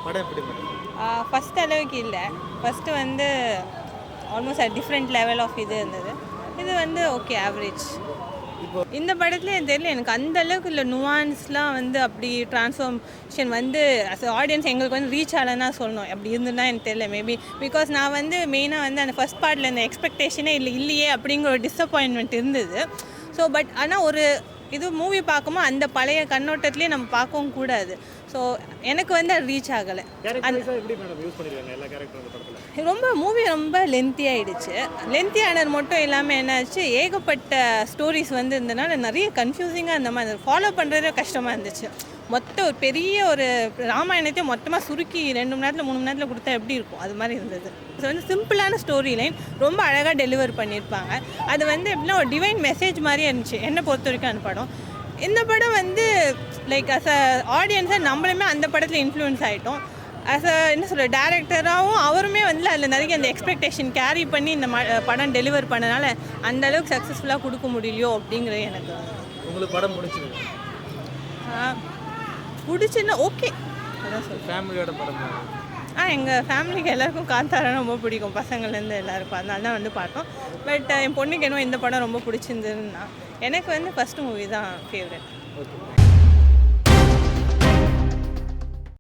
படம் எப்படி madam? First அளவுக்கு இல்லை. ஃபஸ்ட்டு வந்து ஆல்மோஸ்ட் டிஃப்ரெண்ட் லெவல் ஆஃப் இது இருந்தது. இது வந்து ஓகே ஆவரேஜ். இந்த படத்தில் எனக்கு தெரியல, எனக்கு அந்த அளவுக்கு இல்லை நுவான்ஸ்லாம் வந்து அப்படி ட்ரான்ஸ்ஃபார்மேஷன் வந்து அஸ் ஆடியன்ஸ் எங்களுக்கு வந்து ரீச் ஆகலைன்னா சொல்லணும். அப்படி இருந்துன்னா எனக்கு தெரியல. மேபி பிகாஸ் நான் வந்து மெயினாக வந்து அந்த ஃபஸ்ட் பார்ட்டில் இந்த எக்ஸ்பெக்டேஷனே இல்லையே அப்படிங்கிற ஒரு டிஸப்பாயின்மெண்ட் இருந்தது. ஸோ பட் ஆனால் ஒரு இது மூவி பார்க்கும்போது அந்த பழைய கண்ணோட்டத்துலேயே நம்ம பார்க்கவும் கூடாது. ஸோ எனக்கு வந்து அது ரீச் ஆகலை. ரொம்ப மூவி ரொம்ப லென்த்தி ஆகிடுச்சு. லென்த்தி ஆனது மட்டும் இல்லாமல் என்னாச்சு, ஏகப்பட்ட ஸ்டோரிஸ் வந்து இருந்ததுனால நிறைய கன்ஃபியூசிங்காக இருந்த மாதிரி ஃபாலோ பண்ணுறதே கஷ்டமாக இருந்துச்சு. ஒரு பெரிய ஒரு ராமாயணத்தையும் மொத்தமாக சுருக்கி 2 மணி நேரத்தில் 3 மணி நேரத்தில் கொடுத்தா எப்படி இருக்கும், அது மாதிரி இருந்தது. ஸோ வந்து சிம்பிளான ஸ்டோரி லைன் ரொம்ப அழகாக டெலிவர் பண்ணியிருப்பாங்க. அது வந்து எப்படின்னா ஒரு டிவைன் மெசேஜ் மாதிரியே இருந்துச்சு என்னை பொறுத்த வரைக்கும் அந்த படம். இந்த படம் வந்து லைக் அஸ் அ ஆடியன்ஸை நம்மளுமே அந்த படத்தில் இன்ஃப்ளூயன்ஸ் ஆகிட்டோம். ஆஸ் அ என்ன சொல்கிற டேரக்டராகவும் அவருமே வந்து அதில் நிறைய அந்த எக்ஸ்பெக்டேஷன் கேரி பண்ணி இந்த படம் டெலிவர் பண்ணனால அந்த அளவுக்கு சக்ஸஸ்ஃபுல்லாக கொடுக்க முடியலையோ அப்படிங்கிறது எனக்கு. உங்களுக்கு படம் பிடிச்சிருக்கு? பிடிச்சுன்னா ஓகே, அதான் சொல்கிறேன். ஃபேமிலியோட படம் எங்கள் ஃபேமிலிக்கு எல்லாருக்கும் காந்தாரா ரொம்ப பிடிக்கும், பசங்கள்லேருந்து எல்லாருக்கும். அதனால தான் வந்து பார்த்தோம். பட் என் பொண்ணுக்கு என்னவோ இந்த படம் ரொம்ப பிடிச்சிருந்ததுன்னா எனக்கு வந்து ஃபஸ்ட்டு மூவி தான் ஃபேவரட். ஓகே.